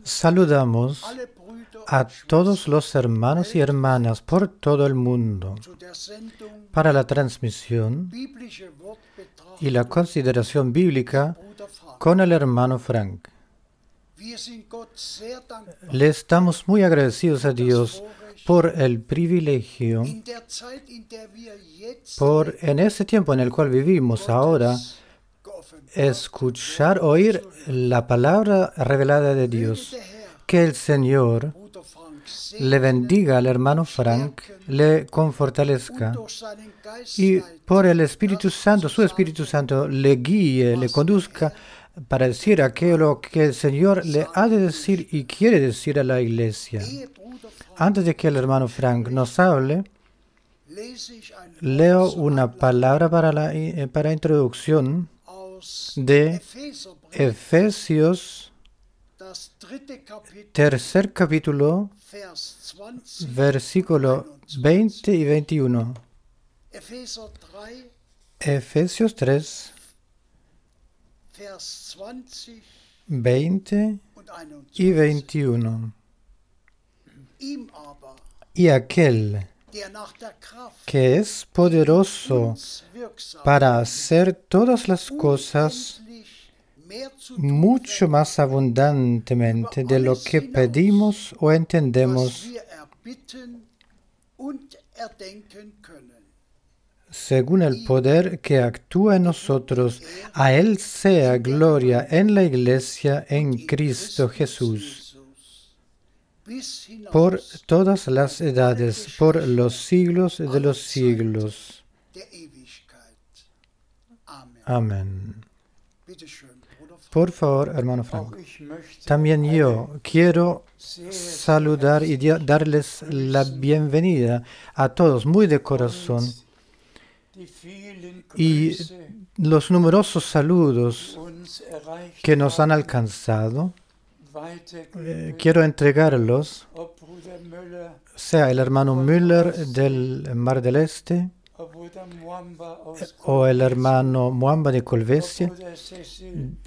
Saludamos a todos los hermanos y hermanas por todo el mundo para la transmisión y la consideración bíblica con el hermano Frank. Le estamos muy agradecidos a Dios por el privilegio, en ese tiempo en el cual vivimos ahora, escuchar, oír la palabra revelada de Dios. Que el Señor le bendiga al hermano Frank, le confortalezca y por el Espíritu Santo, su Espíritu Santo, le guíe, le conduzca para decir aquello que el Señor le ha de decir y quiere decir a la iglesia. Antes de que el hermano Frank nos hable, leo una palabra para introducción de Efesios, tercer capítulo, versículo 20 y 21. Efesios 3, 20 y 21. Y aquel que es poderoso para hacer todas las cosas mucho más abundantemente de lo que pedimos o entendemos, según el poder que actúa en nosotros. A Él sea gloria en la Iglesia en Cristo Jesús, por todas las edades, por los siglos de los siglos. Amén. Por favor, hermano Frank. También yo quiero saludar y darles la bienvenida a todos, muy de corazón, y los numerosos saludos que nos han alcanzado. Quiero entregarlos, sea el hermano Müller del Mar del Este, o el hermano Muamba de Colvesia,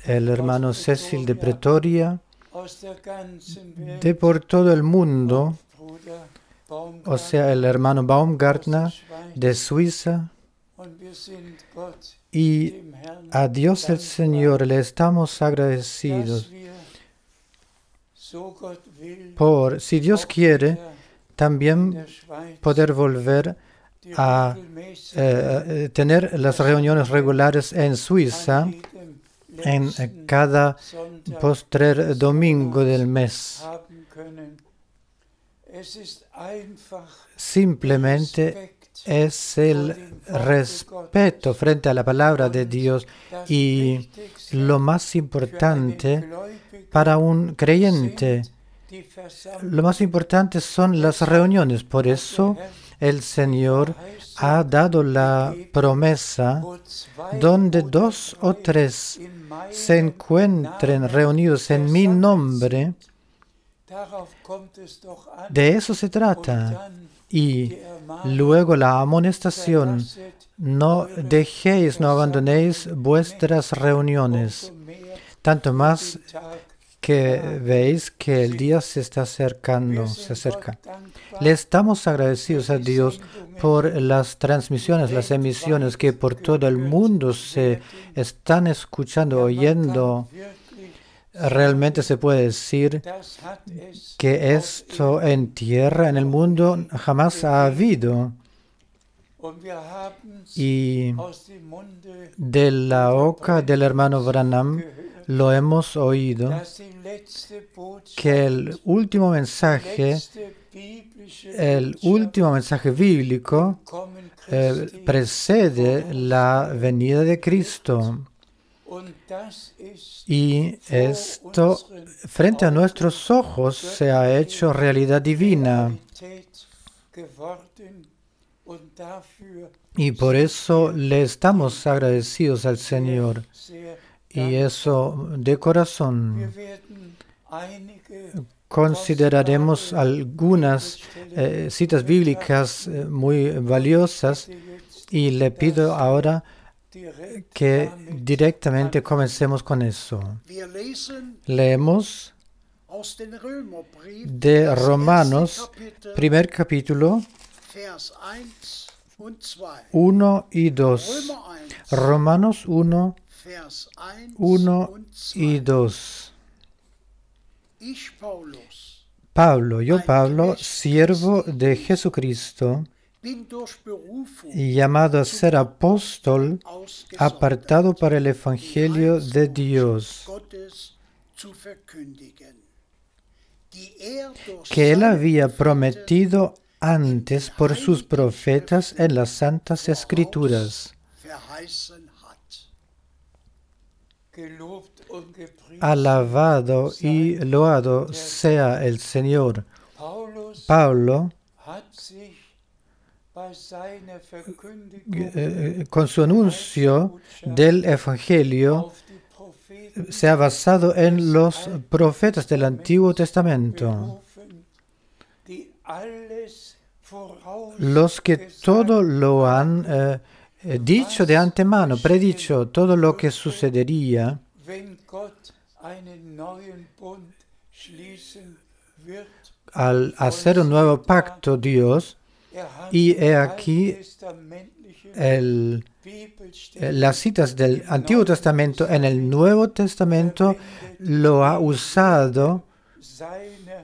el hermano Cecil de Pretoria, de por todo el mundo, o sea, el hermano Baumgartner de Suiza. Y a Dios el Señor le estamos agradecidos por, si Dios quiere, también poder volver a tener las reuniones regulares en Suiza en cada postrer domingo del mes. Simplemente es el respeto frente a la palabra de Dios, y lo más importante para un creyente, lo más importante son las reuniones. Por eso el Señor ha dado la promesa: donde 2 o 3 se encuentren reunidos en mi nombre, de eso se trata. Y luego la amonestación: no dejéis, no abandonéis vuestras reuniones. Tanto más que veis que el día se está acercando, se acerca. Le estamos agradecidos a Dios por las transmisiones, las emisiones que por todo el mundo se están escuchando, oyendo. Realmente se puede decir que esto en tierra, en el mundo, jamás ha habido. Y de la boca del hermano Branham lo hemos oído, que el último mensaje bíblico precede la venida de Cristo. Y esto, frente a nuestros ojos, se ha hecho realidad divina. Y por eso le estamos agradecidos al Señor. Y eso de corazón. Consideraremos algunas citas bíblicas muy valiosas, y le pido ahora que directamente comencemos con eso. Leemos de Romanos, primer capítulo, 1 y 2. Romanos 1, 1 y 2. Yo Pablo, siervo de Jesucristo, y llamado a ser apóstol, apartado para el Evangelio de Dios, que él había prometido antes por sus profetas en las Santas Escrituras. Alabado y loado sea el Señor. Pablo, con su anuncio del Evangelio, se ha basado en los profetas del Antiguo Testamento, los que todo lo han dicho de antemano, predicho todo lo que sucedería al hacer un nuevo pacto Dios. Y he aquí las citas del Antiguo Testamento en el Nuevo Testamento lo ha usado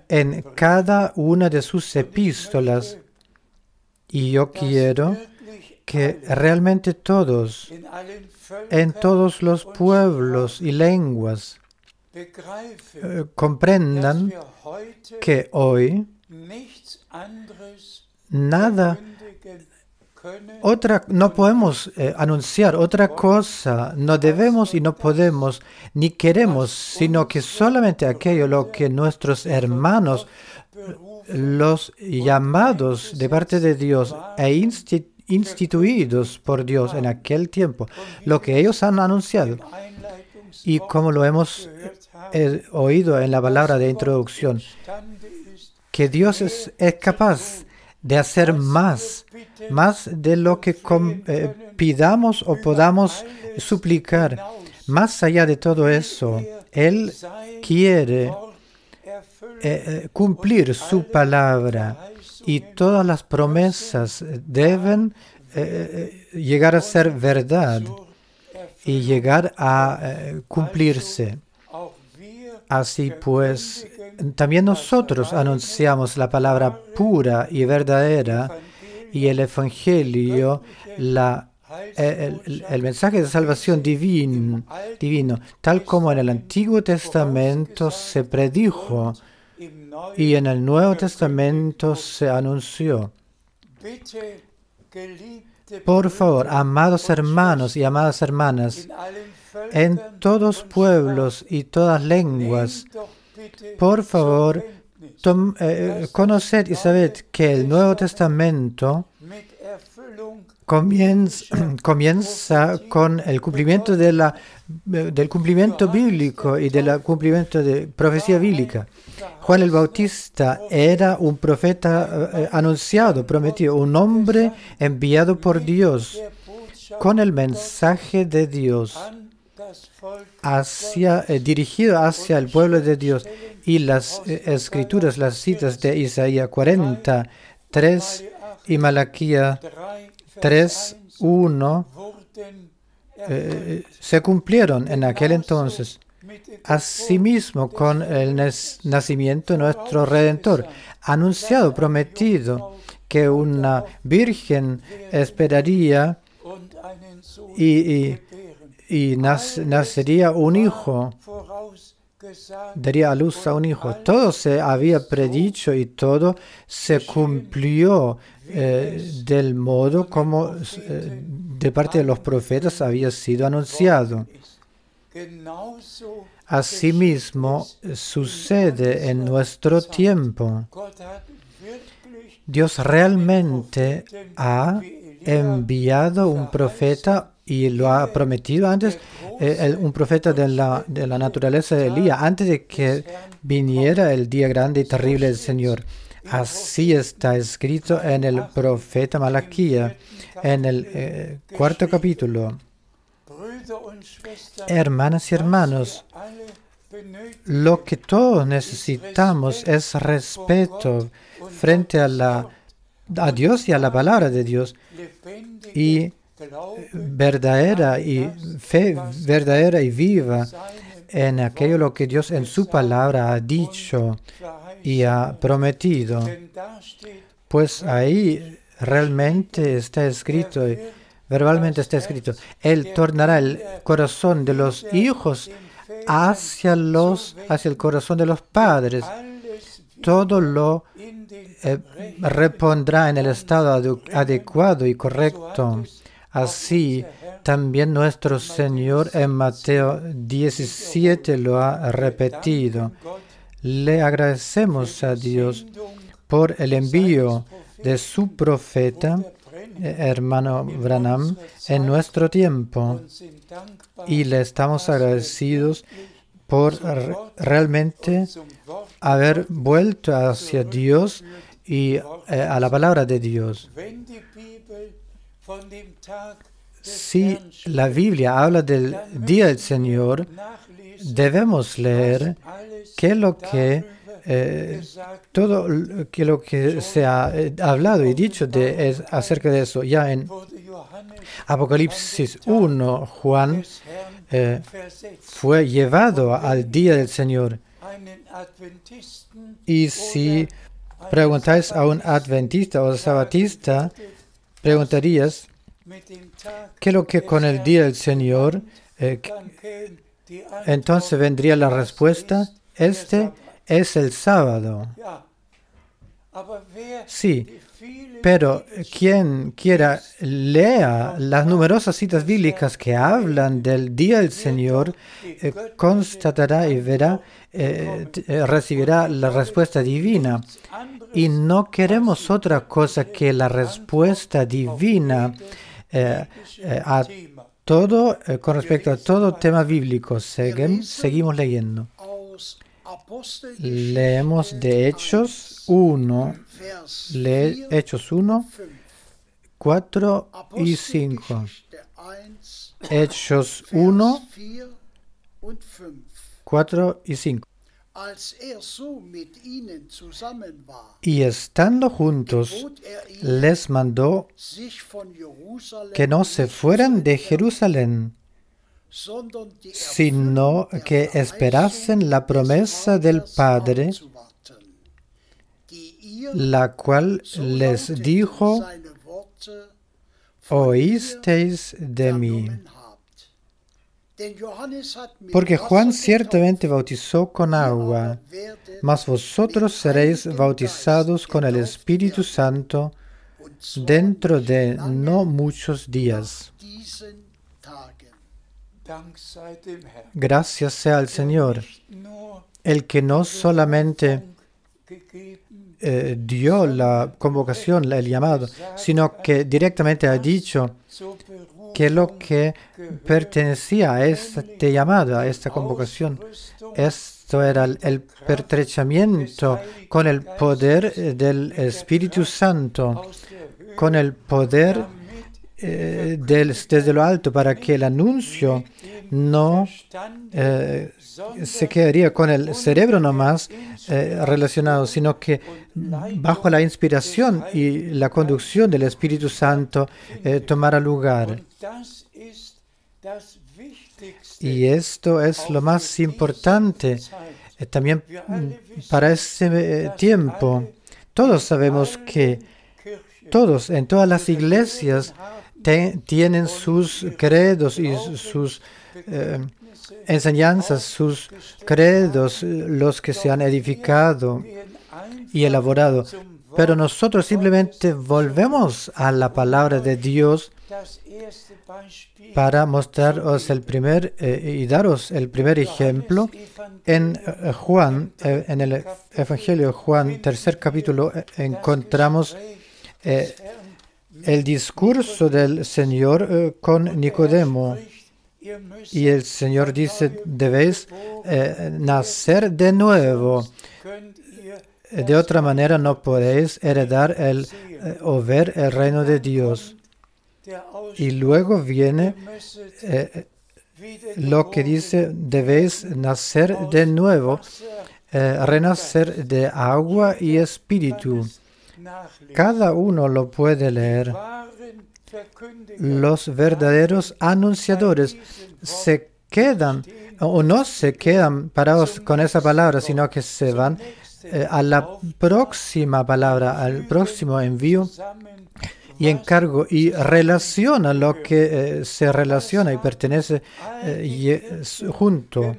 en cada una de sus epístolas. Y yo quiero que realmente todos, en todos los pueblos y lenguas, comprendan que hoy nada, no podemos anunciar otra cosa, no debemos y no podemos, ni queremos, sino que solamente aquello lo que nuestros hermanos, los llamados de parte de Dios e instituidos por Dios en aquel tiempo, lo que ellos han anunciado. Y como lo hemos oído en la palabra de introducción, que Dios es capaz de hacer más de lo que pidamos o podamos suplicar. Más allá de todo eso, Él quiere cumplir su palabra y todas las promesas deben llegar a ser verdad y llegar a cumplirse. Así pues, también nosotros anunciamos la palabra pura y verdadera y el Evangelio, el mensaje de salvación divino, tal como en el Antiguo Testamento se predijo y en el Nuevo Testamento se anunció. Por favor, amados hermanos y amadas hermanas, en todos pueblos y todas lenguas, por favor, conoced y sabed que el Nuevo Testamento comienza con el cumplimiento del cumplimiento bíblico y del cumplimiento de profecía bíblica. Juan el Bautista era un profeta anunciado, prometido, un hombre enviado por Dios con el mensaje de Dios dirigido hacia el pueblo de Dios. Y las escrituras, las citas de Isaías 43 y Malaquías 3:1 se cumplieron en aquel entonces. Asimismo, con el nacimiento de nuestro Redentor, anunciado, prometido, que una virgen esperaría y nacería un hijo, daría a luz a un hijo. Todo se había predicho y todo se cumplió del modo como de parte de los profetas había sido anunciado. Asimismo, sucede en nuestro tiempo. Dios realmente ha enviado un profeta y lo ha prometido antes, un profeta de la naturaleza de Elías, antes de que viniera el día grande y terrible del Señor. Así está escrito en el profeta Malaquías, en el 4º capítulo. Hermanas y hermanos, lo que todos necesitamos es respeto frente a Dios y a la palabra de Dios, y verdadera y fe verdadera y viva en aquello lo que Dios en su palabra ha dicho y ha prometido. Pues ahí realmente está escrito, verbalmente está escrito, Él tornará el corazón de los hijos hacia el corazón de los padres. Todo lo repondrá en el estado adecuado y correcto. Así también nuestro Señor en Mateo 17 lo ha repetido. Le agradecemos a Dios por el envío de su profeta, hermano Branham, en nuestro tiempo. Y le estamos agradecidos por realmente haber vuelto hacia Dios y a la palabra de Dios. Si la Biblia habla del día del Señor, debemos leer todo lo que se ha hablado y dicho acerca de eso. Ya en Apocalipsis 1, Juan fue llevado al día del Señor. Y si preguntáis a un adventista o sabatista, preguntarías, ¿qué es lo que con el día del Señor? Entonces vendría la respuesta, este es el sábado. Sí, pero quien quiera lea las numerosas citas bíblicas que hablan del día del Señor, constatará y verá, recibirá la respuesta divina. Y no queremos otra cosa que la respuesta divina a todo, con respecto a todo tema bíblico. Seguimos leyendo. Leemos de Hechos 1, Hechos 1, 4 y 5. Hechos 1, 4 y 5. Y estando juntos, les mandó que no se fueran de Jerusalén, sino que esperasen la promesa del Padre, la cual les dijo, oísteis de mí. Porque Juan ciertamente bautizó con agua, mas vosotros seréis bautizados con el Espíritu Santo dentro de no muchos días. Gracias sea al Señor, el que no solamente dio la convocación, el llamado, sino que directamente ha dicho que lo que pertenecía a este llamado, a esta convocación, esto era el pertrechamiento con el poder del Espíritu Santo, con el poder desde lo alto, para que el anuncio no se quedaría con el cerebro nomás relacionado, sino que bajo la inspiración y la conducción del Espíritu Santo tomara lugar. Y esto es lo más importante también para este tiempo. Todos sabemos que todos en todas las iglesias tienen sus credos y sus enseñanzas, sus credos, los que se han edificado y elaborado. Pero nosotros simplemente volvemos a la palabra de Dios para mostraros y daros el primer ejemplo. En Juan, en el Evangelio de Juan, tercer capítulo, encontramos el discurso del Señor con Nicodemo. Y el Señor dice, debéis nacer de nuevo. De otra manera no podéis heredar o ver el reino de Dios. Y luego viene lo que dice, debéis nacer de nuevo, renacer de agua y espíritu. Cada uno lo puede leer. Los verdaderos anunciadores se quedan o no se quedan parados con esa palabra, sino que se van a la próxima palabra, al próximo envío y encargo, y relaciona lo que se relaciona y pertenece junto.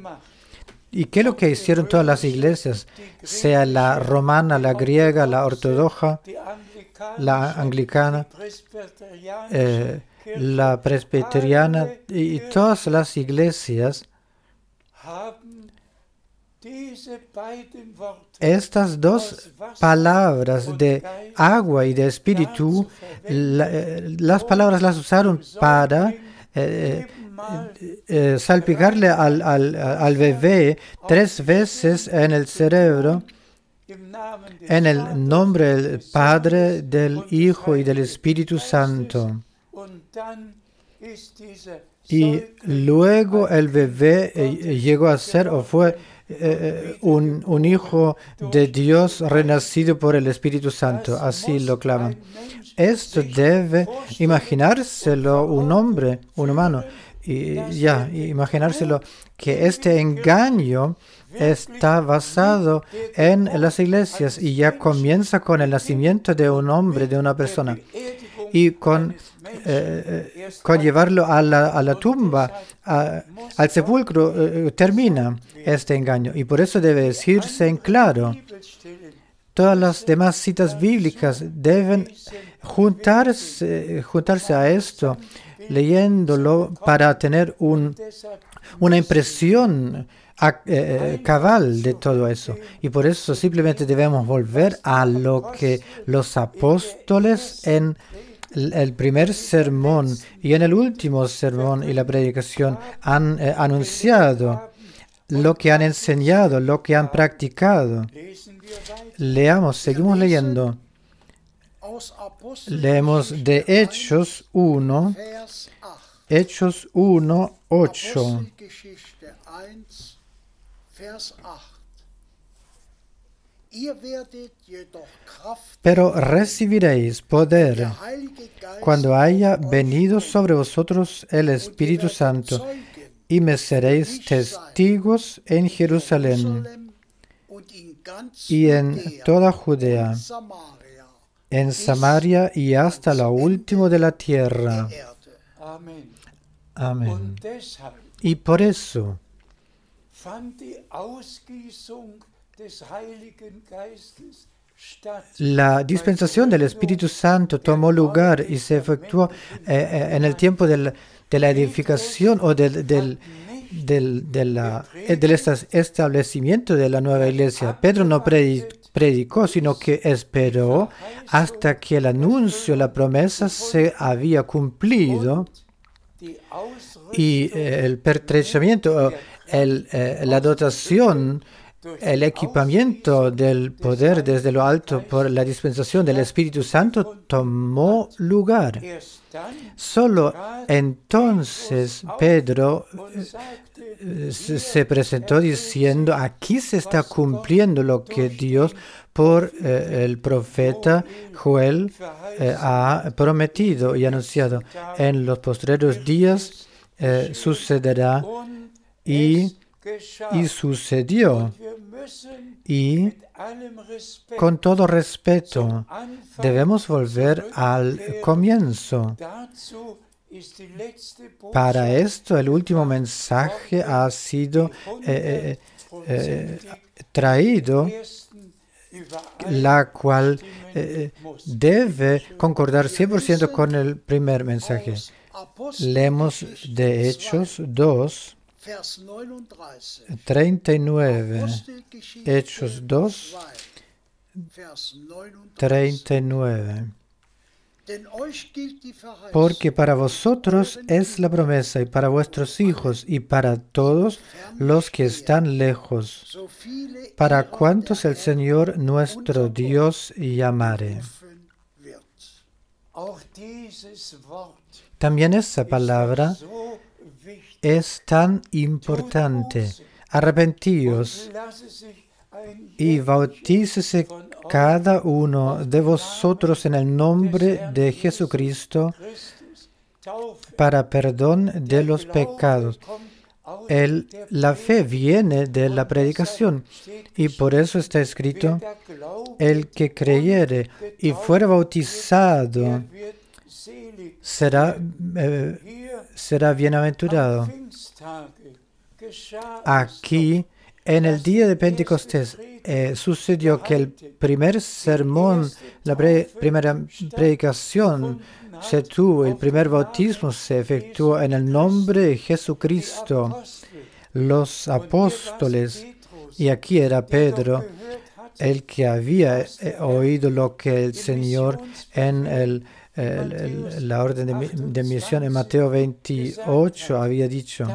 ¿Y qué es lo que hicieron todas las iglesias? Sea la romana, la griega, la ortodoxa, la anglicana, la presbiteriana y todas las iglesias. Estas dos palabras de agua y de espíritu, las palabras las usaron para salpicarle al bebé 3 veces en el cerebro, en el nombre del Padre, del Hijo y del Espíritu Santo. Y luego el bebé llegó a ser o fue un hijo de Dios renacido por el Espíritu Santo. Así lo claman. Esto debe imaginárselo un hombre, un humano. Y imaginárselo que este engaño está basado en las iglesias y ya comienza con el nacimiento de un hombre, de una persona. Y con llevarlo a la tumba, al sepulcro, termina este engaño. Y por eso debe decirse en claro, todas las demás citas bíblicas deben juntarse a esto, leyéndolo para tener una impresión cabal de todo eso. Y por eso simplemente debemos volver a lo que los apóstoles en el primer sermón y en el último sermón y la predicación han anunciado, lo que han enseñado, lo que han practicado. Seguimos leyendo. Leemos de Hechos 1, 8. Pero recibiréis poder cuando haya venido sobre vosotros el Espíritu Santo, y me seréis testigos en Jerusalén y en toda Judea, en Samaria y hasta lo último de la tierra. Amén. Y por eso la dispensación del Espíritu Santo tomó lugar y se efectuó en el tiempo de la edificación o del establecimiento de la nueva iglesia. Pedro no predicó, sino que esperó hasta que el anuncio, la promesa se había cumplido y el pertrechamiento, la dotación, el equipamiento del poder desde lo alto por la dispensación del Espíritu Santo tomó lugar. Solo entonces Pedro se presentó diciendo, aquí se está cumpliendo lo que Dios por el profeta Joel ha prometido y anunciado. En los postreros días sucederá y sucedió. Y con todo respeto, debemos volver al comienzo. Para esto, el último mensaje ha sido traído, la cual debe concordar 100% con el primer mensaje. Leemos de Hechos 2, 39. Hechos 2, 39. Porque para vosotros es la promesa, y para vuestros hijos, y para todos los que están lejos, para cuantos el Señor nuestro Dios llamare. También esa palabra es tan importante. Arrepentíos y bautícese cada uno de vosotros en el nombre de Jesucristo para perdón de los pecados. La fe viene de la predicación, y por eso está escrito: el que creyere y fuere bautizado será bienaventurado. Aquí, en el día de Pentecostés, sucedió que el primer sermón, la primera predicación se tuvo, el primer bautismo se efectuó en el nombre de Jesucristo. Los apóstoles, y aquí era Pedro, el que había oído lo que el Señor en la orden de misión en Mateo 28 había dicho.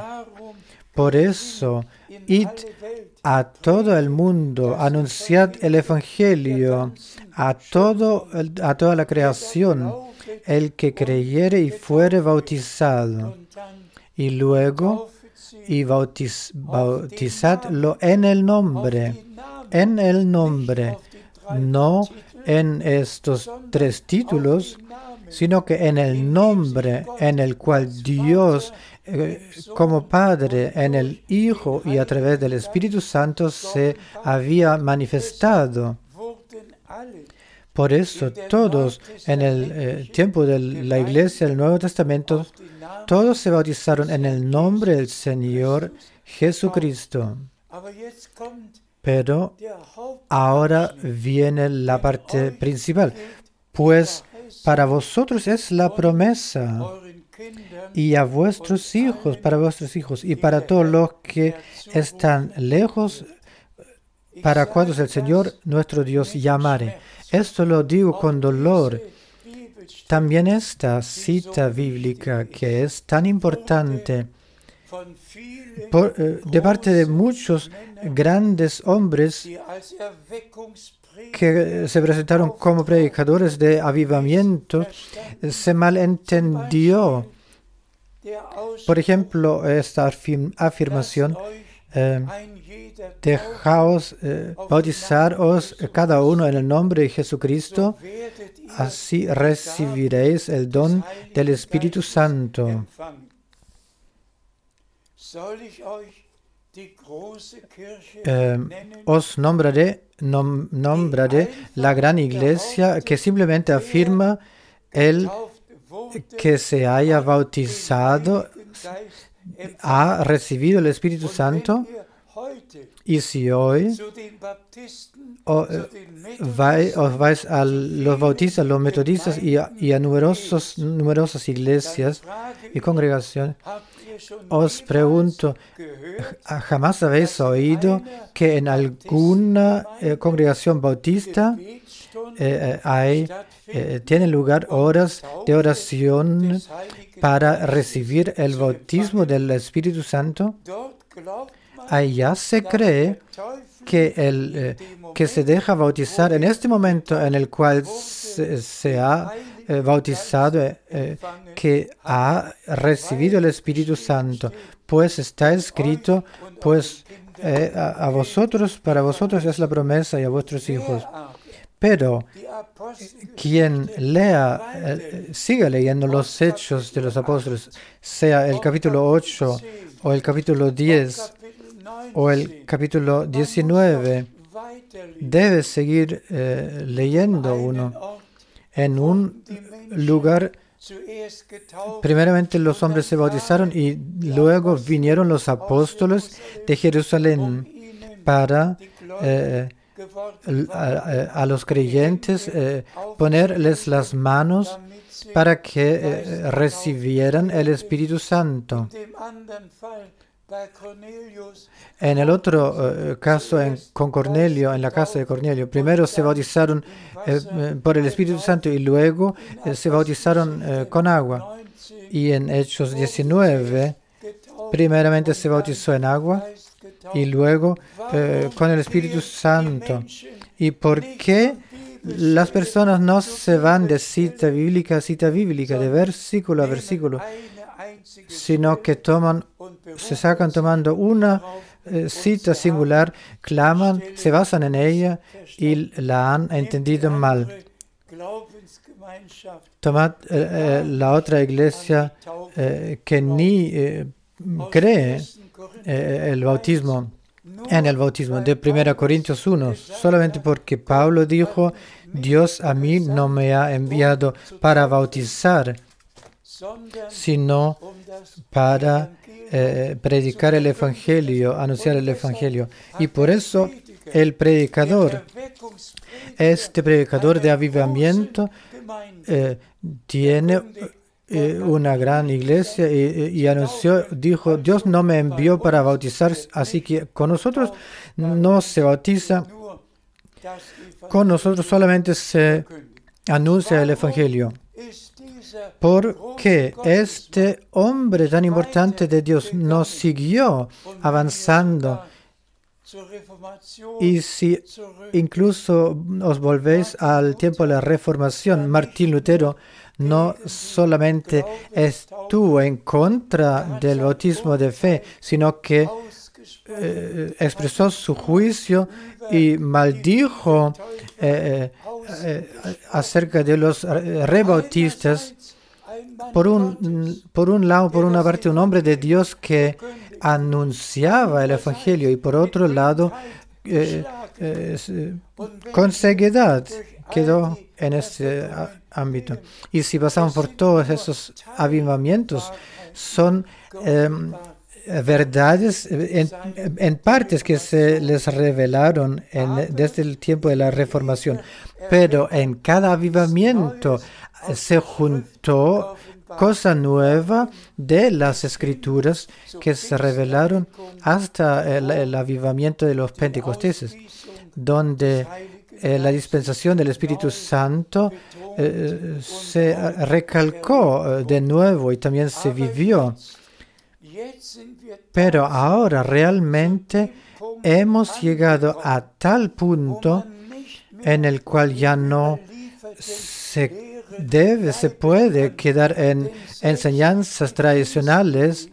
Por eso, id a todo el mundo, anunciad el Evangelio a toda la creación. El que creyere y fuere bautizado, y luego bautizadlo en el nombre, no en estos 3 títulos, sino que en el nombre en el cual Dios, como Padre, en el Hijo y a través del Espíritu Santo se había manifestado. Por eso todos en el tiempo de la Iglesia del Nuevo Testamento, todos se bautizaron en el nombre del Señor Jesucristo. Pero ahora viene la parte principal, pues para vosotros es la promesa, y a vuestros hijos, para vuestros hijos, y para todos los que están lejos, para cuantos el Señor nuestro Dios llamare. Esto lo digo con dolor. También esta cita bíblica, que es tan importante, de parte de muchos grandes hombres que se presentaron como predicadores de avivamiento, se malentendió. Por ejemplo, esta afirmación: dejaos bautizaros cada uno en el nombre de Jesucristo, así recibiréis el don del Espíritu Santo. Os nombraré la gran iglesia, que simplemente afirma: el que se haya bautizado ha recibido el Espíritu Santo. Y si hoy os vais a los bautistas, los metodistas y a numerosas iglesias y congregaciones, os pregunto, ¿jamás habéis oído que en alguna congregación bautista tienen lugar horas de oración para recibir el bautismo del Espíritu Santo? Allá se cree que que se deja bautizar en este momento en el cual se ha bautizado, que ha recibido el Espíritu Santo, pues está escrito, pues a vosotros, para vosotros es la promesa, y a vuestros hijos. Pero quien siga leyendo los Hechos de los Apóstoles, sea el capítulo 8 o el capítulo 10 o el capítulo 19, debe seguir leyendo uno. En un lugar, primeramente los hombres se bautizaron y luego vinieron los apóstoles de Jerusalén para a los creyentes ponerles las manos para que recibieran el Espíritu Santo. En el otro caso, con Cornelio, en la casa de Cornelio, primero se bautizaron por el Espíritu Santo y luego se bautizaron con agua. Y en Hechos 19, primeramente se bautizó en agua y luego con el Espíritu Santo. ¿Y por qué las personas no se van de cita bíblica a cita bíblica, de versículo a versículo? sino que se sacan tomando una cita singular, claman, se basan en ella y la han entendido mal. Tomad la otra iglesia que ni cree el bautismo. En el bautismo de 1 Corintios 1, solamente porque Pablo dijo, Dios a mí no me ha enviado para bautizar, sino para predicar el Evangelio, anunciar el Evangelio. Y por eso el predicador, este predicador de avivamiento, tiene una gran iglesia y anunció, dijo, Dios no me envió para bautizar, así que con nosotros no se bautiza, con nosotros solamente se anuncia el Evangelio. Porque este hombre tan importante de Dios nos siguió avanzando. Y si incluso os volvéis al tiempo de la Reformación, Martín Lutero no solamente estuvo en contra del bautismo de fe, sino que expresó su juicio y maldijo acerca de los rebautistas. Por un lado, por una parte, un hombre de Dios que anunciaba el Evangelio y por otro lado, con ceguedad quedó en este ámbito. Y si pasamos por todos esos avivamientos, son verdades en partes que se les revelaron desde el tiempo de la Reformación. Pero en cada avivamiento se juntó cosa nueva de las Escrituras que se revelaron hasta el avivamiento de los Pentecosteses, donde la dispensación del Espíritu Santo se recalcó de nuevo y también se vivió. Pero ahora realmente hemos llegado a tal punto en el cual ya no se puede quedar en enseñanzas tradicionales,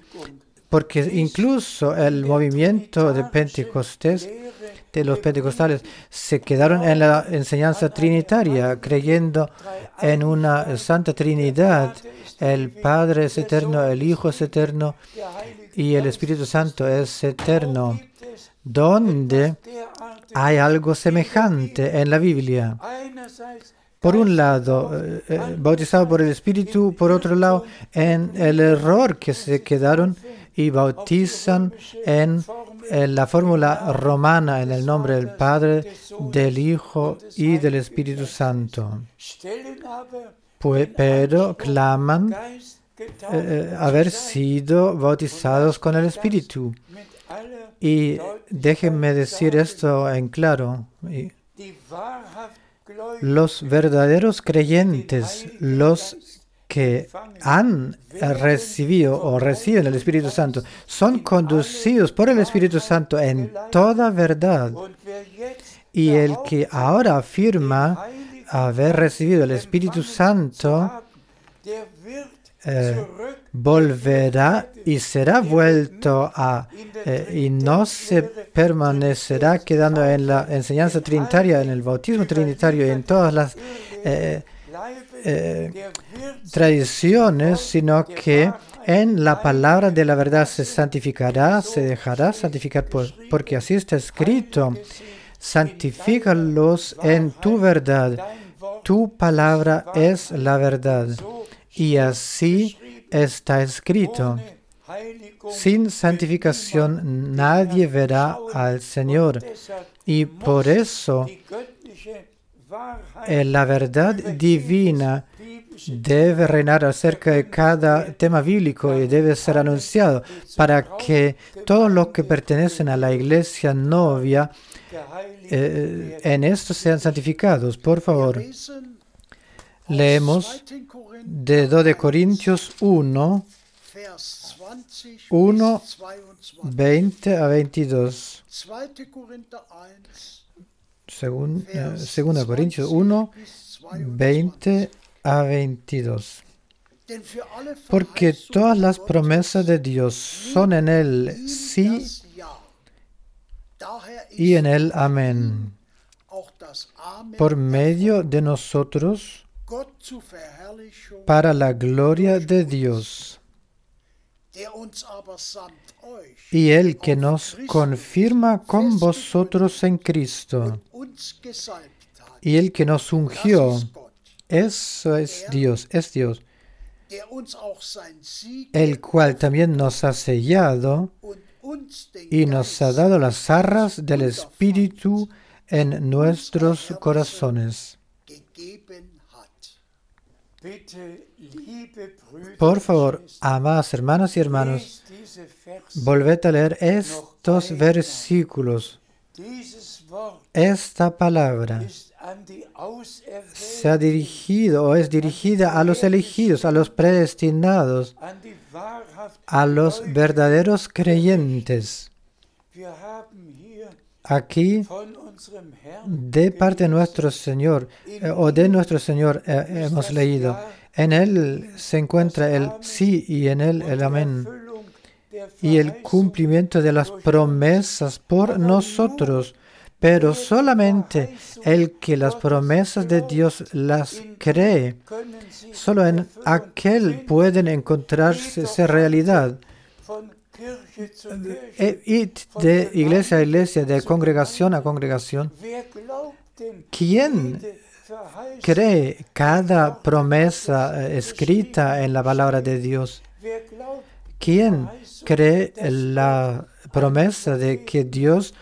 porque incluso el movimiento de Pentecostés, de los pentecostales, se quedaron en la enseñanza trinitaria, creyendo en una Santa Trinidad. El Padre es eterno, el Hijo es eterno y el Espíritu Santo es eterno. Donde hay algo semejante en la Biblia. Por un lado, bautizado por el Espíritu, por otro lado, en el error que se quedaron y bautizan en la fórmula romana, en el nombre del Padre, del Hijo y del Espíritu Santo. Pero claman haber sido bautizados con el Espíritu. Y déjenme decir esto en claro. Los verdaderos creyentes, los que han recibido o reciben el Espíritu Santo, son conducidos por el Espíritu Santo en toda verdad. Y el que ahora afirma haber recibido el Espíritu Santo, volverá y será vuelto y no se permanecerá quedando en la enseñanza trinitaria, en el bautismo trinitario y en todas las tradiciones, sino que en la palabra de la verdad se santificará, se dejará santificar, porque así está escrito: santifícalos en tu verdad, tu palabra es la verdad. Y así está escrito: sin santificación nadie verá al Señor. Y por eso la verdad divina debe reinar acerca de cada tema bíblico y debe ser anunciado para que todos los que pertenecen a la iglesia novia en esto sean santificados. Por favor, leemos de 2 de Corintios 1, 20 a 22. 2 Corintios 1, 20 a 22. Porque todas las promesas de Dios son en Él sí y en Él amén. Por medio de nosotros, para la gloria de Dios. Y el que nos confirma con vosotros en Cristo, y el que nos ungió, eso es Dios, el cual también nos ha sellado y nos ha dado las arras del Espíritu en nuestros corazones. Por favor, amadas hermanas y hermanos, volved a leer estos versículos. Esta palabra se ha dirigido o es dirigida a los elegidos, a los predestinados, a los verdaderos creyentes. Aquí, de parte de nuestro Señor, hemos leído, en Él se encuentra el sí y en Él el amén, y el cumplimiento de las promesas por nosotros, pero solamente el que las promesas de Dios las cree, solo en aquel pueden encontrarse realidad. Y de iglesia a iglesia, de congregación a congregación, ¿quién cree cada promesa escrita en la palabra de Dios? ¿Quién cree la promesa de que Dios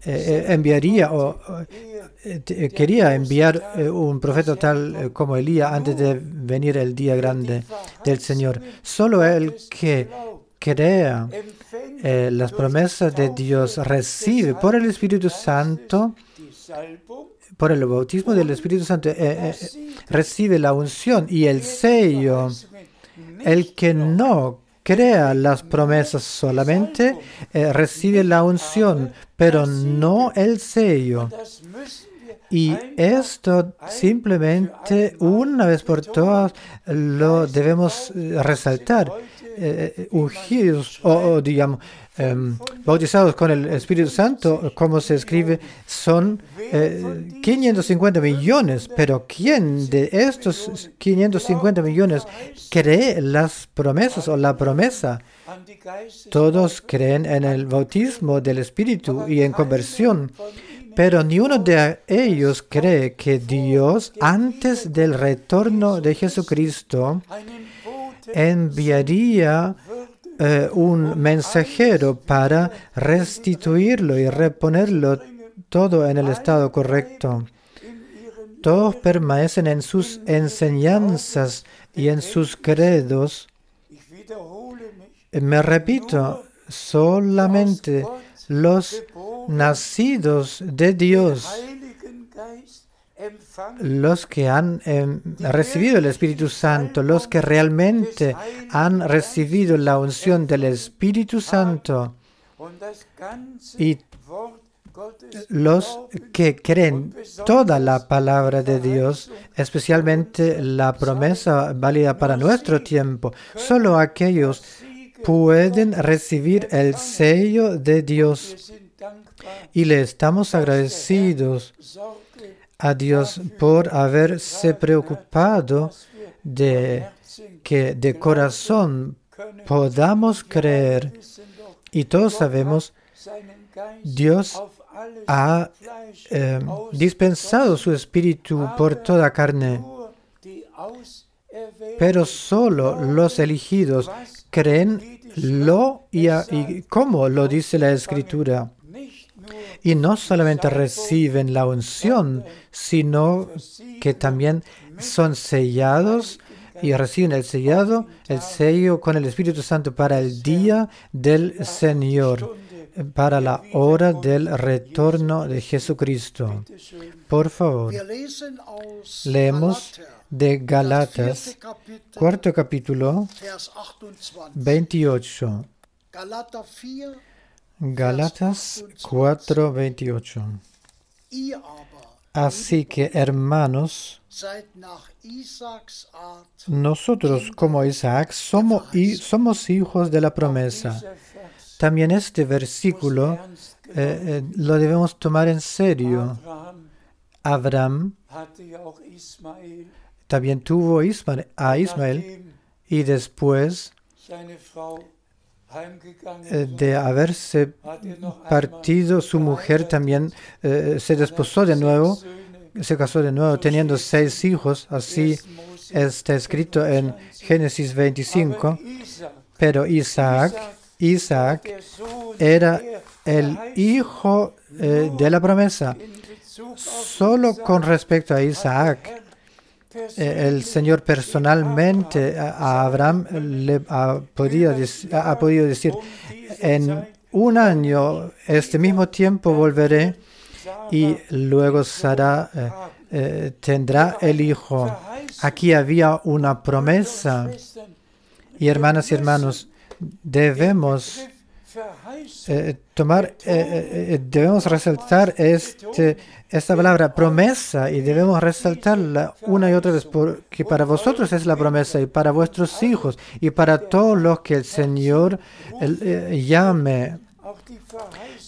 enviaría o quería enviar un profeta tal como Elías antes de venir el día grande del Señor? Solo el que crea las promesas de Dios recibe por el Espíritu Santo, por el bautismo del Espíritu Santo, recibe la unción y el sello. El que no crea las promesas solamente recibe la unción, pero no el sello. Y esto simplemente una vez por todas lo debemos resaltar. Ungidos o digamos bautizados con el Espíritu Santo, como se escribe, son 550 millones, pero ¿quién de estos 550 millones cree las promesas o la promesa? Todos creen en el bautismo del Espíritu y en conversión, pero ni uno de ellos cree que Dios, antes del retorno de Jesucristo, enviaría un mensajero para restituirlo y reponerlo todo en el estado correcto. Todos permanecen en sus enseñanzas y en sus credos. Me repito, solamente los nacidos de Dios, los que han recibido el Espíritu Santo, los que realmente han recibido la unción del Espíritu Santo y los que creen toda la palabra de Dios, especialmente la promesa válida para nuestro tiempo, solo aquellos pueden recibir el sello de Dios. Y le estamos agradecidos a Dios por haberse preocupado de que de corazón podamos creer. Y todos sabemos, Dios ha dispensado su Espíritu por toda carne, pero solo los elegidos creen y como lo dice la Escritura. Y no solamente reciben la unción, sino que también son sellados y reciben el sello con el Espíritu Santo para el día del Señor, para la hora del retorno de Jesucristo. Por favor, leemos de Galatas, cuarto capítulo, 28. Galatas 4:28. Así que, hermanos, nosotros como Isaac somos hijos de la promesa. También este versículo lo debemos tomar en serio. Abraham también tuvo a Ismael y después de haberse partido, su mujer también se desposó de nuevo, se casó de nuevo, teniendo 6 hijos. Así está escrito en Génesis 25. Pero Isaac era el hijo de la promesa. Solo con respecto a Isaac, el Señor personalmente a Abraham le ha podido decir, en un año, este mismo tiempo volveré y luego Sara tendrá el hijo. Aquí había una promesa. Y hermanas y hermanos, debemos debemos resaltar esta palabra promesa, y debemos resaltarla una y otra vez, porque para vosotros es la promesa, y para vuestros hijos, y para todos los que el Señor llame.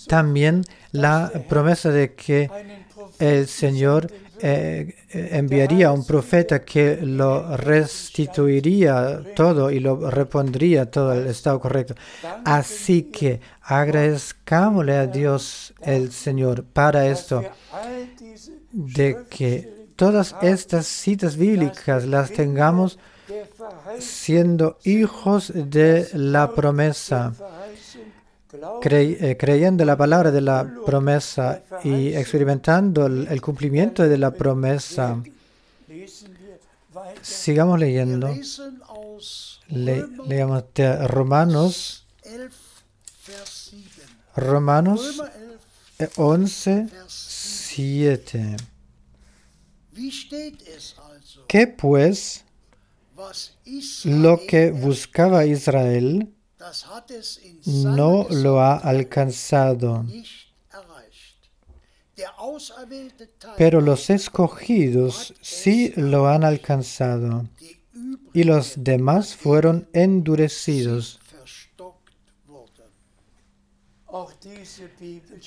También la promesa de que el Señor enviaría a un profeta que lo restituiría todo y lo repondría todo al estado correcto. Así que agradezcámosle a Dios el Señor para esto, de que todas estas citas bíblicas las tengamos siendo hijos de la promesa, creyendo la palabra de la promesa y experimentando el cumplimiento de la promesa. Sigamos leyendo. Leamos de Romanos 11, 7. ¿Qué pues? Lo que buscaba Israel no lo ha alcanzado, pero los escogidos sí lo han alcanzado, y los demás fueron endurecidos.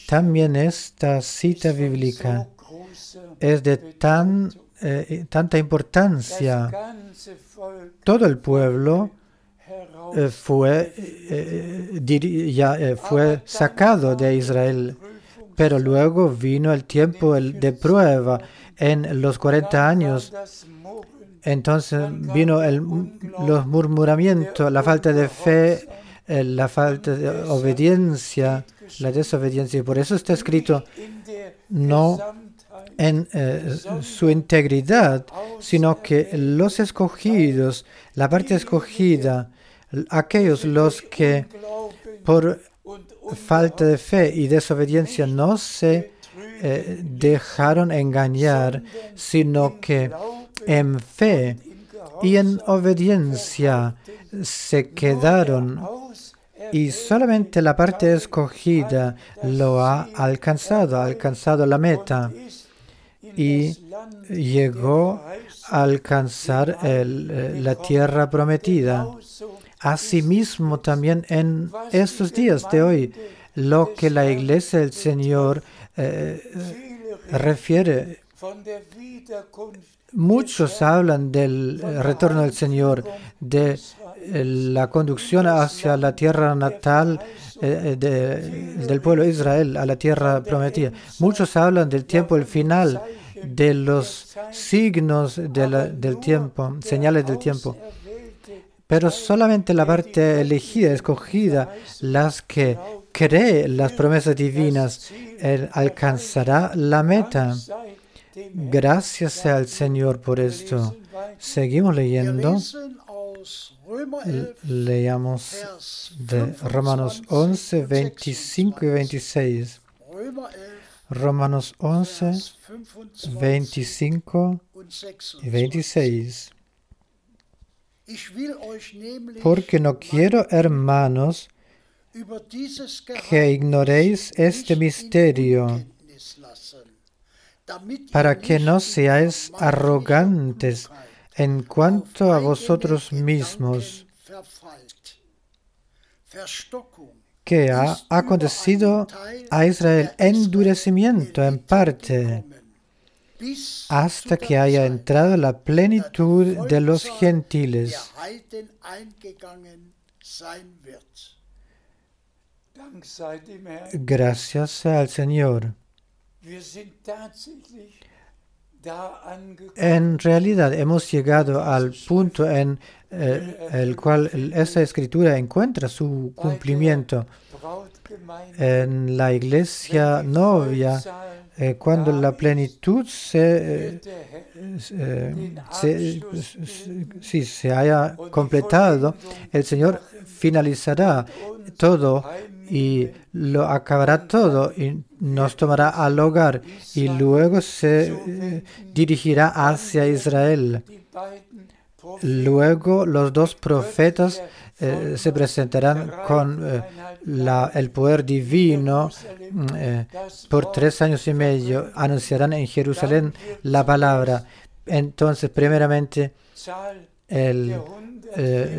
También esta cita bíblica es de tanta importancia. Todo el pueblo fue sacado de Israel, pero luego vino el tiempo de prueba en los 40 años. Entonces vino los murmuramientos, la falta de fe, la falta de obediencia, la desobediencia. Y por eso está escrito no en su integridad, sino que los escogidos, la parte escogida, aquellos los que por falta de fe y desobediencia no se dejaron engañar, sino que en fe y en obediencia se quedaron, y solamente la parte escogida lo ha alcanzado la meta y llegó a alcanzar la tierra prometida. Asimismo, también en estos días de hoy, lo que la Iglesia del Señor refiere, muchos hablan del retorno del Señor, de la conducción hacia la tierra natal del pueblo de Israel, a la tierra prometida. Muchos hablan del tiempo, el final, de los signos del tiempo, señales del tiempo. Pero solamente la parte elegida, escogida, las que cree las promesas divinas, alcanzará la meta. Gracias sea al Señor por esto. Seguimos leyendo. Leamos de Romanos 11, 25 y 26. Romanos 11, 25 y 26. Porque no quiero, hermanos, que ignoréis este misterio, para que no seáis arrogantes en cuanto a vosotros mismos, que ha acontecido a Israel endurecimiento en parte, hasta que haya entrado la plenitud de los gentiles. Gracias sea al Señor. En realidad hemos llegado al punto en el cual esta escritura encuentra su cumplimiento. En la iglesia novia, cuando la plenitud se haya completado, el Señor finalizará todo y lo acabará todo y nos tomará al hogar y luego se dirigirá hacia Israel. Luego los dos profetas se presentarán con el poder divino por 3 años y medio. Anunciarán en Jerusalén la palabra. Entonces, primeramente, el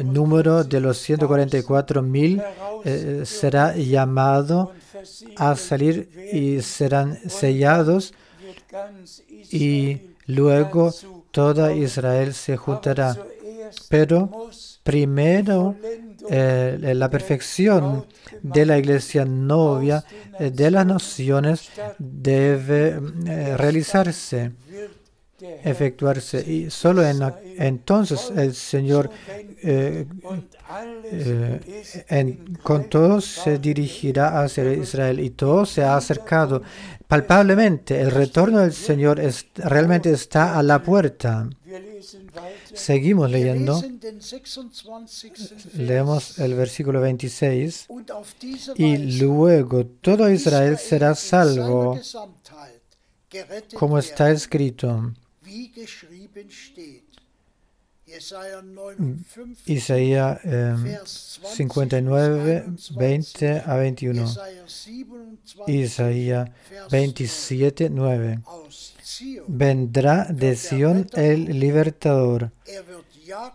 número de los 144,000 será llamado a salir y serán sellados, y luego toda Israel se juntará. Pero primero la perfección de la iglesia novia de las naciones debe realizarse, efectuarse, y solo entonces el Señor con todos se dirigirá hacia Israel, y todo se ha acercado palpablemente. El retorno del Señor realmente está a la puerta. Seguimos leyendo. Leemos el versículo 26. Y luego todo Israel será salvo, como está escrito. Isaías 59, 20 a 21. Isaías 27, 9. Vendrá de Sión el libertador,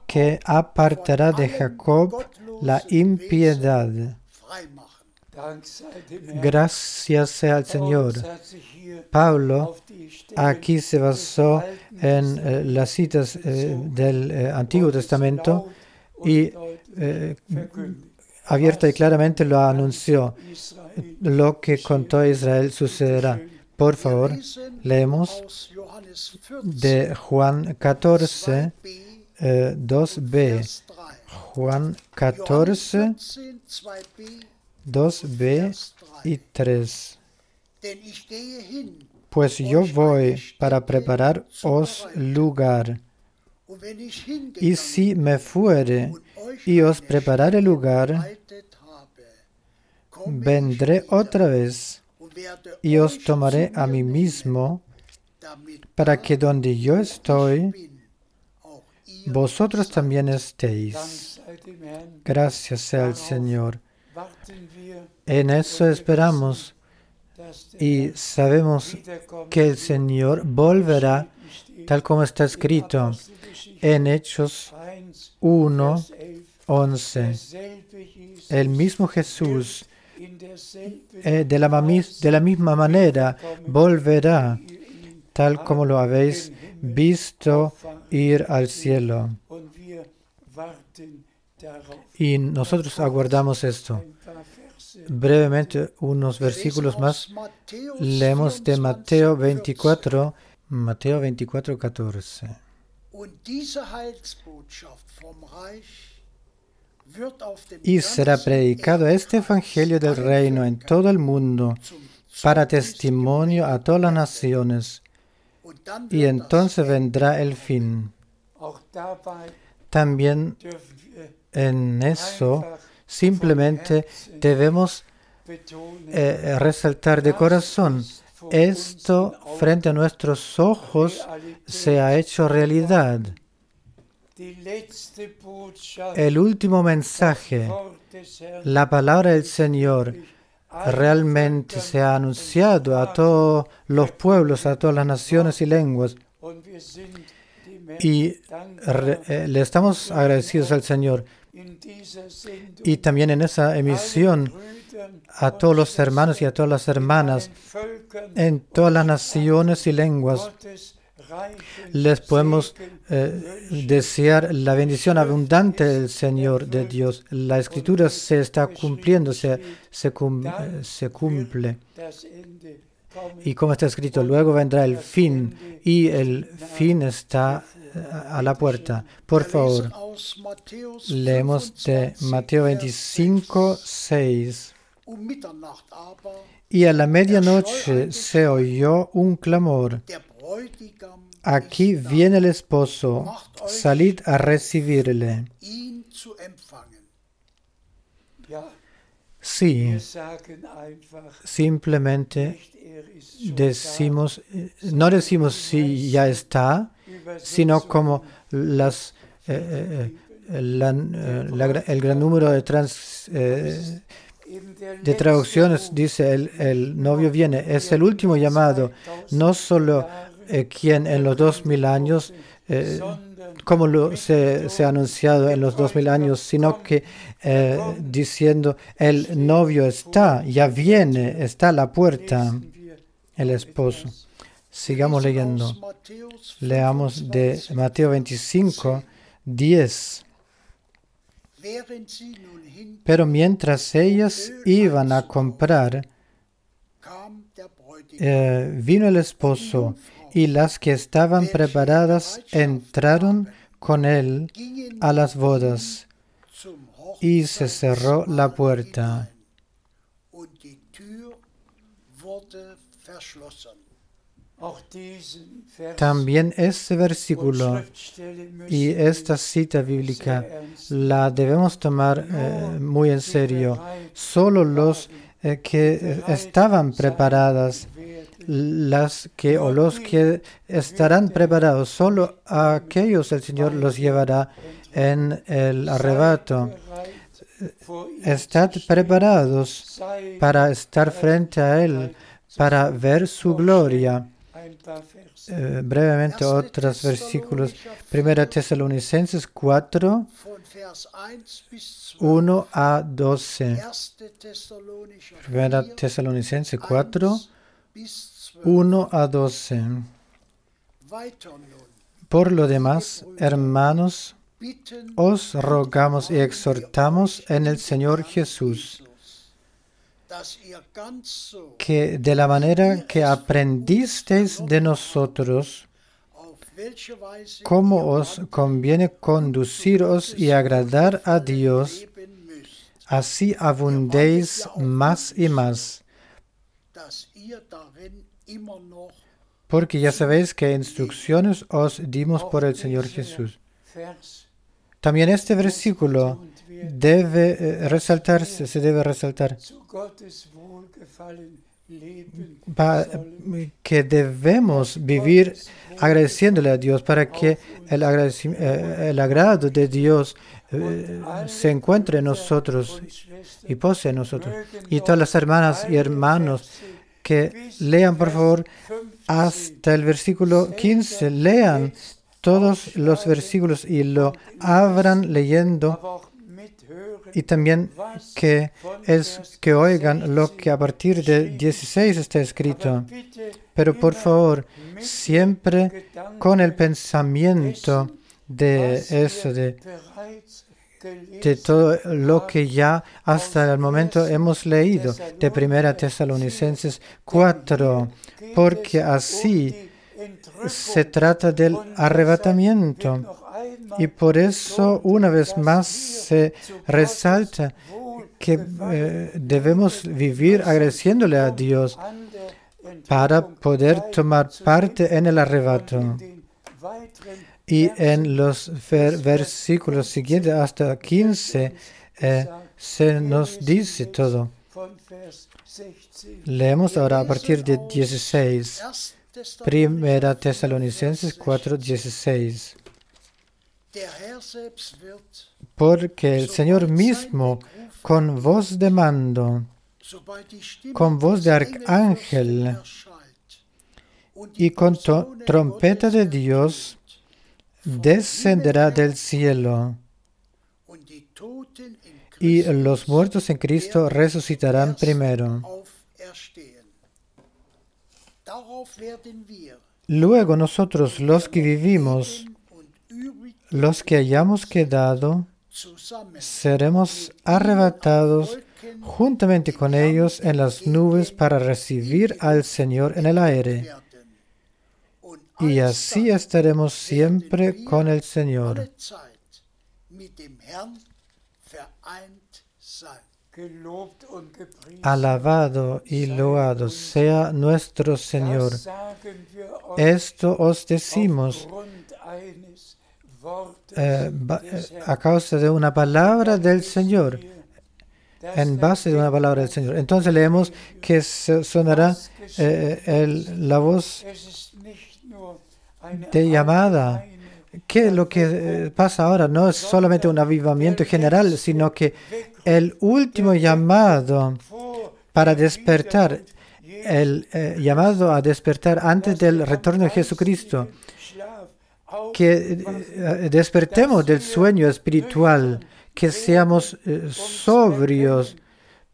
que apartará de Jacob la impiedad. Gracias sea al Señor. Pablo aquí se basó en las citas del Antiguo Testamento y abierta y claramente lo anunció. Lo que contó Israel sucederá. Por favor, leemos de Juan 14, 2b. Juan 14, 2b y 3. Pues yo voy para prepararos lugar. Y si me fuere y os preparare lugar, vendré otra vez y os tomaré a mí mismo, para que donde yo estoy, vosotros también estéis. Gracias sea al Señor. En eso esperamos y sabemos que el Señor volverá, tal como está escrito en Hechos 1, 11. El mismo Jesús, de la misma manera, volverá, tal como lo habéis visto ir al cielo. Y nosotros aguardamos esto. Brevemente, unos versículos más. Leemos de Mateo 24, 14. Y será predicado este evangelio del reino en todo el mundo, para testimonio a todas las naciones, y entonces vendrá el fin. También en eso simplemente debemos resaltar de corazón: esto frente a nuestros ojos se ha hecho realidad. El último mensaje, la palabra del Señor, realmente se ha anunciado a todos los pueblos, a todas las naciones y lenguas. Y le estamos agradecidos al Señor. Y también en esa emisión a todos los hermanos y a todas las hermanas en todas las naciones y lenguas les podemos desear la bendición abundante del Señor, de Dios. La Escritura se está cumpliendo, se cumple. Y como está escrito, luego vendrá el fin, y el fin está a la puerta. Por favor, leemos de Mateo 25, 6. Y a la medianoche se oyó un clamor: aquí viene el esposo, salid a recibirle. Sí, simplemente decimos, no decimos si ya está, sino como el gran número de traducciones dice el novio viene. Es el último llamado, no solo quien en los 2000 años, como se ha anunciado en los 2000 años, sino que diciendo el novio está, ya viene, está a la puerta, el esposo. Sigamos leyendo. Leamos de Mateo 25, 10. Pero mientras ellas iban a comprar, vino el esposo, y las que estaban preparadas entraron con él a las bodas, y se cerró la puerta. También este versículo y esta cita bíblica la debemos tomar muy en serio. Solo los que estaban preparadas, los que estarán preparados, solo a aquellos el Señor los llevará en el arrebato. Estad preparados para estar frente a Él, para ver su gloria. Brevemente otros versículos. 1 Tesalonicenses 4, 1 a 12. 1 Tesalonicenses 4, 1 a 12. Por lo demás, hermanos, os rogamos y exhortamos en el Señor Jesús, que de la manera que aprendisteis de nosotros, cómo os conviene conduciros y agradar a Dios, así abundéis más y más. Porque ya sabéis qué instrucciones os dimos por el Señor Jesús. También este versículo debe resaltarse, se debe resaltar que debemos vivir agradeciéndole a Dios para que el agrado de Dios se encuentre en nosotros y posee en nosotros. Y todas las hermanas y hermanos que lean, por favor, hasta el versículo 15, lean todos los versículos y lo abran leyendo, y también que oigan lo que a partir de 16 está escrito. Pero por favor, siempre con el pensamiento de eso, de todo lo que ya hasta el momento hemos leído de 1 Tesalonicenses 4, porque así se trata del arrebatamiento. Y por eso, una vez más, se resalta que debemos vivir agradeciéndole a Dios para poder tomar parte en el arrebato. Y en los versículos siguientes, hasta 15, se nos dice todo. Leemos ahora a partir de 16. 1 Tesalonicenses 4, 16. Porque el Señor mismo, con voz de mando, con voz de arcángel y con trompeta de Dios, descenderá del cielo, y los muertos en Cristo resucitarán primero. Luego nosotros, los que vivimos, los que hayamos quedado, seremos arrebatados juntamente con ellos en las nubes para recibir al Señor en el aire. Y así estaremos siempre con el Señor. Alabado y loado sea nuestro Señor. Esto os decimos a causa de una palabra del Señor, en base de una palabra del Señor. Entonces leemos que sonará la voz de llamada. Que lo que pasa ahora no es solamente un avivamiento general, sino que el último llamado para despertar, el llamado a despertar antes del retorno de Jesucristo, que despertemos del sueño espiritual, que seamos sobrios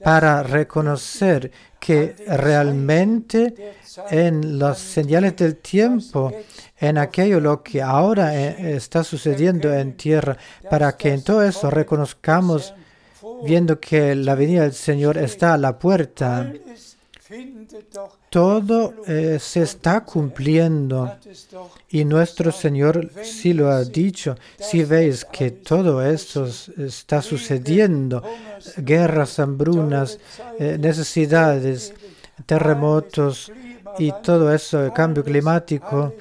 para reconocer que realmente en las señales del tiempo, en aquello lo que ahora está sucediendo en tierra, para que en todo eso reconozcamos, viendo que la venida del Señor está a la puerta, todo se está cumpliendo. Y nuestro Señor sí lo ha dicho. Si veis que todo esto está sucediendo, guerras, hambrunas, necesidades, terremotos y todo eso, el cambio climático,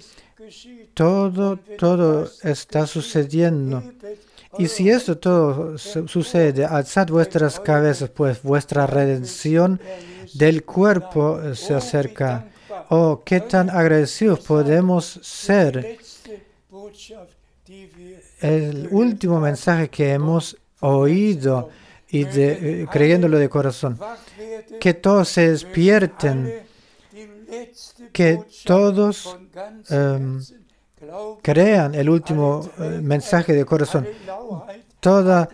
todo está sucediendo. Y si esto todo sucede, alzad vuestras cabezas, pues vuestra redención del cuerpo se acerca. Oh, qué tan agradecidos podemos ser. El último mensaje que hemos oído y creyéndolo de corazón, que todos se despierten, que todos crean el último mensaje de corazón. Todo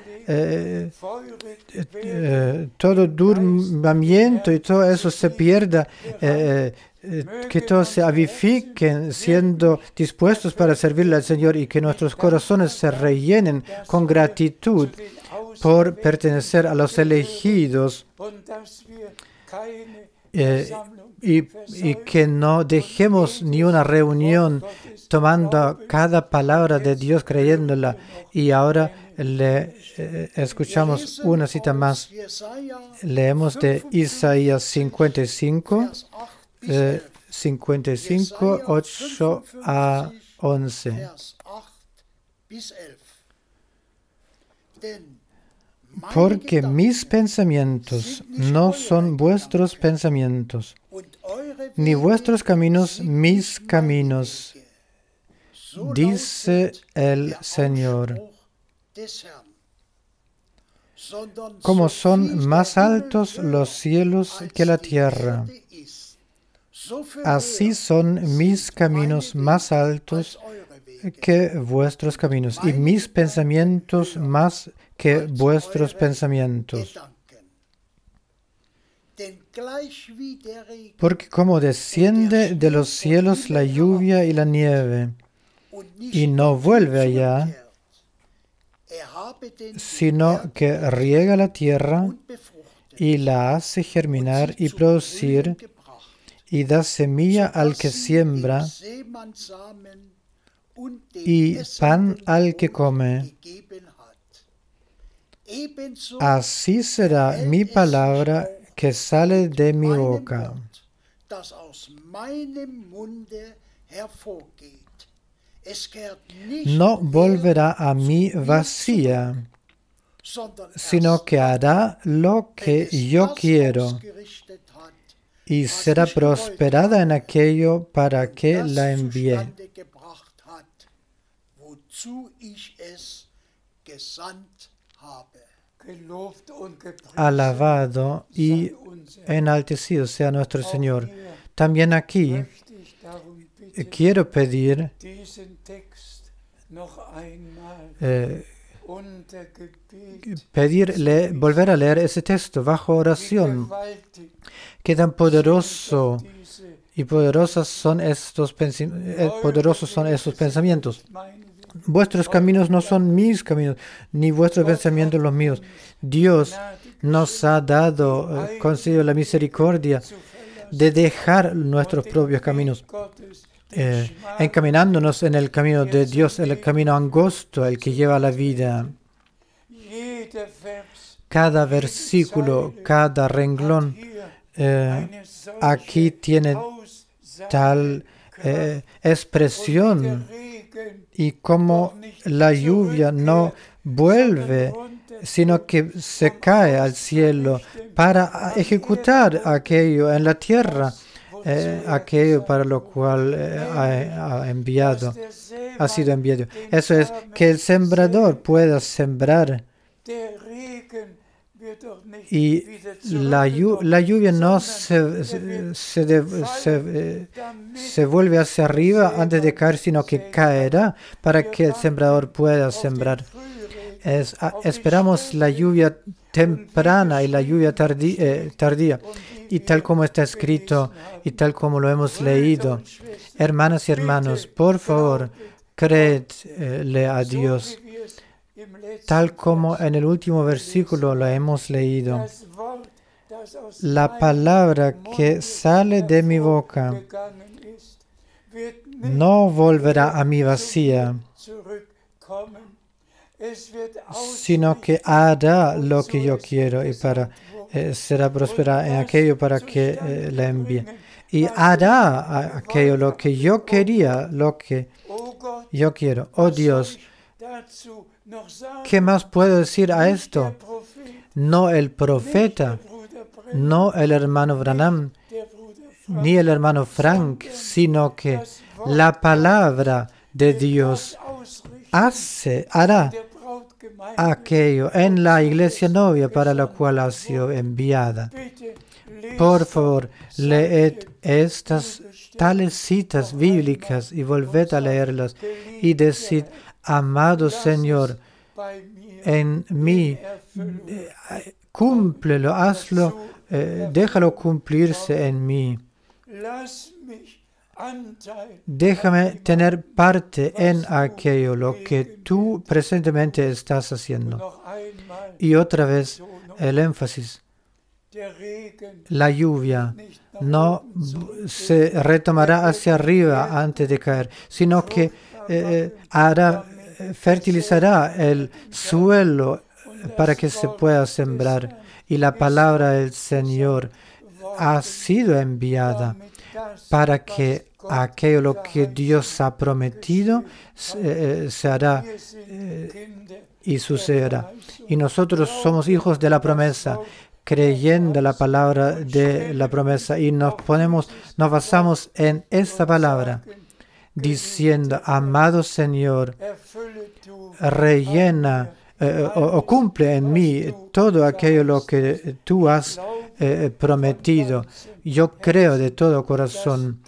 durmiento y todo eso se pierda, que todos se avivifiquen siendo dispuestos para servirle al Señor y que nuestros corazones se rellenen con gratitud por pertenecer a los elegidos. Y que no dejemos ni una reunión tomando cada palabra de Dios, creyéndola. Y ahora escuchamos una cita más. Leemos de Isaías 55, 8 a 11. Porque mis pensamientos no son vuestros pensamientos, ni vuestros caminos mis caminos, dice el Señor. Como son más altos los cielos que la tierra, así son mis caminos más altos que vuestros caminos, y mis pensamientos más que vuestros pensamientos. Porque como desciende de los cielos la lluvia y la nieve, y no vuelve allá, sino que riega la tierra y la hace germinar y producir, y da semilla al que siembra, y pan al que come. Así será mi palabra que sale de mi boca. No volverá a mí vacía, sino que hará lo que yo quiero, y será prosperada en aquello para que la envié. Alabado y enaltecido sea nuestro Señor. También aquí quiero pedir volver a leer ese texto bajo oración. Qué tan poderoso y poderosos son estos pensamientos. Vuestros caminos no son mis caminos, ni vuestros pensamientos los míos. Dios nos ha dado, concedido la misericordia de dejar nuestros propios caminos, encaminándonos en el camino de Dios, el camino angosto, el que lleva a la vida. Cada versículo, cada renglón aquí tiene tal expresión, y como la lluvia no vuelve, sino que se cae al cielo para ejecutar aquello en la tierra, aquello para lo cual ha sido enviado. Eso es, que el sembrador pueda sembrar, y la lluvia no se vuelve hacia arriba antes de caer, sino que caerá para que el sembrador pueda sembrar. Esperamos la lluvia temprana y la lluvia tardía, y tal como está escrito y tal como lo hemos leído. Hermanas y hermanos, por favor, creedle a Dios, tal como en el último versículo lo hemos leído. La palabra que sale de mi boca no volverá a mí vacía, sino que hará lo que yo quiero, y será próspera en aquello para que la envíe. Y hará aquello lo que yo quería, lo que yo quiero. Oh Dios, ¿qué más puedo decir a esto? No el profeta, no el hermano Branham, ni el hermano Frank, sino que la palabra de Dios hará aquello en la iglesia novia para la cual ha sido enviada. Por favor, leed estas tales citas bíblicas y volved a leerlas y decid: amado Señor, en mí, cúmplelo, hazlo, déjalo cumplirse en mí. Déjame tener parte en aquello, lo que tú presentemente estás haciendo. Y otra vez el énfasis: la lluvia no se retomará hacia arriba antes de caer, sino que fertilizará el suelo para que se pueda sembrar. Y la palabra del Señor ha sido enviada para que aquello lo que Dios ha prometido se hará y sucederá. Y nosotros somos hijos de la promesa, creyendo la palabra de la promesa, y nos basamos en esta palabra, diciendo: amado Señor, rellena o cumple en mí todo aquello lo que tú has prometido. Yo creo de todo corazón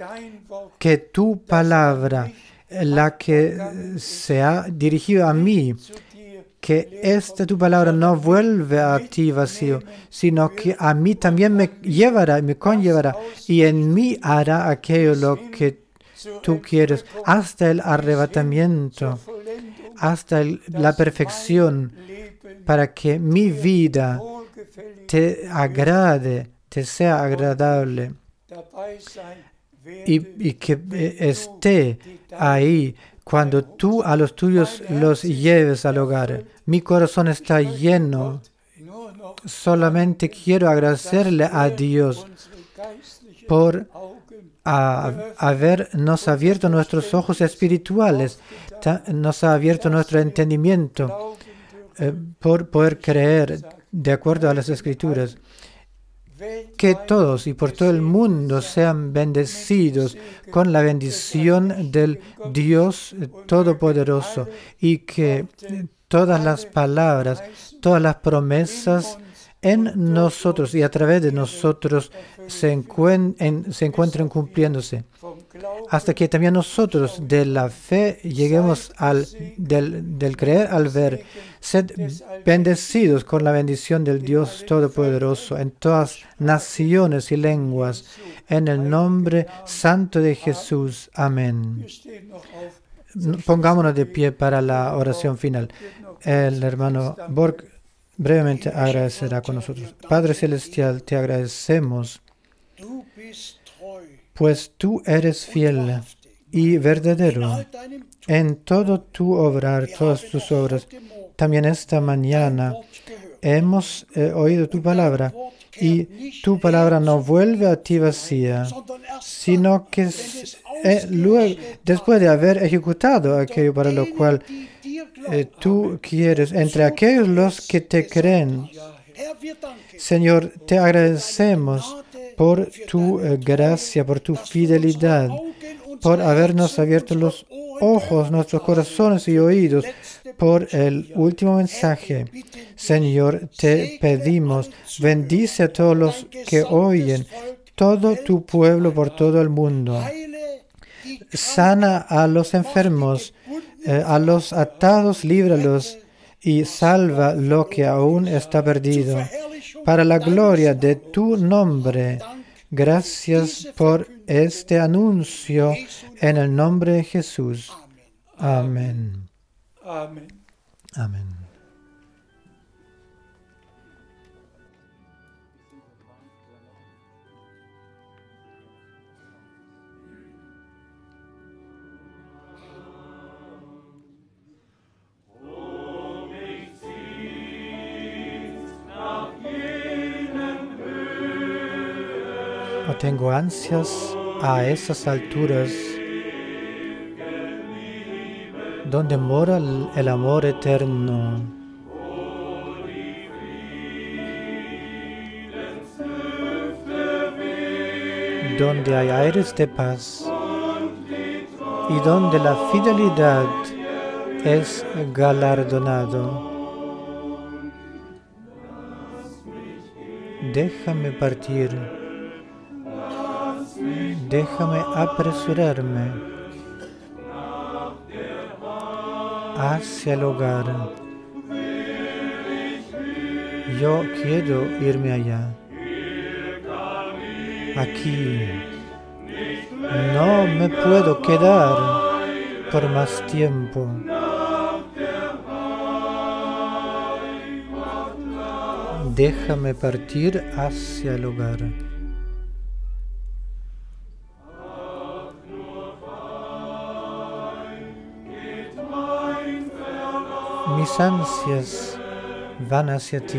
que tu palabra, la que se ha dirigido a mí, que tu palabra no vuelve a ti vacío, sino que a mí también me llevará, me conllevará, y en mí hará aquello lo que tú quieres, hasta el arrebatamiento, hasta la perfección, para que mi vida te agrade, te sea agradable, y que esté ahí cuando tú a los tuyos los lleves al hogar. Mi corazón está lleno. Solamente quiero agradecerle a Dios por habernos abierto nuestros ojos espirituales, nos ha abierto nuestro entendimiento, por poder creer de acuerdo a las Escrituras. Que todos y por todo el mundo sean bendecidos con la bendición del Dios Todopoderoso, y que todas las palabras, todas las promesas en nosotros y a través de nosotros se encuentren cumpliéndose, hasta que también nosotros de la fe lleguemos del creer al ver. Sed bendecidos con la bendición del Dios Todopoderoso en todas naciones y lenguas, en el nombre santo de Jesús. Amén. Pongámonos de pie para la oración final. El hermano Borg brevemente agradecerá con nosotros. Padre Celestial, te agradecemos, pues tú eres fiel y verdadero en todo tu obrar, todas tus obras. También esta mañana hemos oído tu palabra y tu palabra no vuelve a ti vacía, sino que luego, después de haber ejecutado aquello para lo cual tú quieres, entre aquellos los que te creen. Señor, te agradecemos por tu gracia, por tu fidelidad, por habernos abierto los ojos, nuestros corazones y oídos, por el último mensaje. Señor, te pedimos, bendice a todos los que oyen, todo tu pueblo por todo el mundo. Sana a los enfermos, a los atados, líbralos y salva lo que aún está perdido. Para la gloria de tu nombre, gracias por este anuncio en el nombre de Jesús. Amén. Amén. No tengo ansias a esas alturas donde mora el amor eterno, donde hay aires de paz y donde la fidelidad es galardonado. Déjame partir. Déjame apresurarme hacia el hogar. Yo quiero irme allá. Aquí. No me puedo quedar por más tiempo. Déjame partir hacia el hogar. Mis ansias van hacia ti.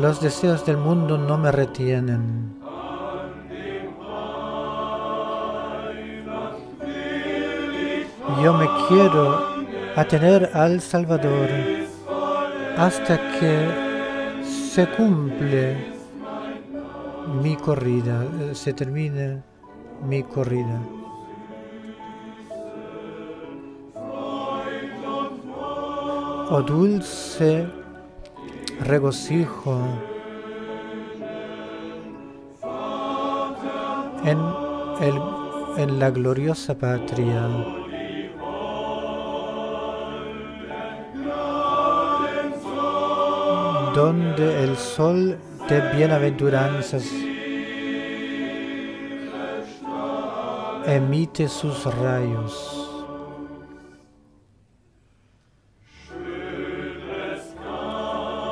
Los deseos del mundo no me retienen. Yo me quiero atener al Salvador hasta que se cumple mi corrida, se termine mi corrida. Oh dulce regocijo en la gloriosa patria. Donde el sol de bienaventuranzas emite sus rayos.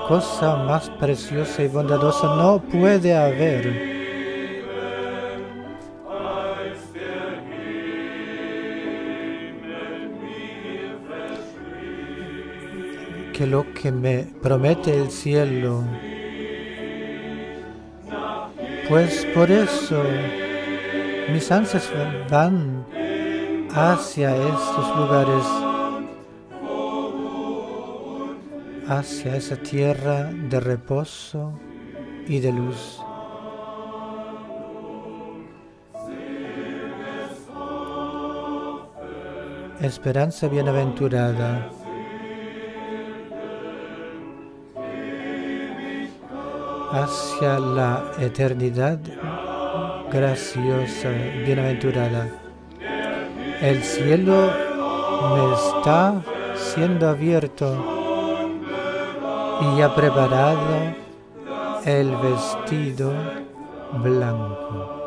Cosa más preciosa y bondadosa no puede haber. Que lo que me promete el cielo. Pues por eso mis ansias van hacia estos lugares, hacia esa tierra de reposo y de luz. esperanza bienaventurada. Hacia la eternidad graciosa, bienaventurada. El cielo me está siendo abierto y ha preparado el vestido blanco.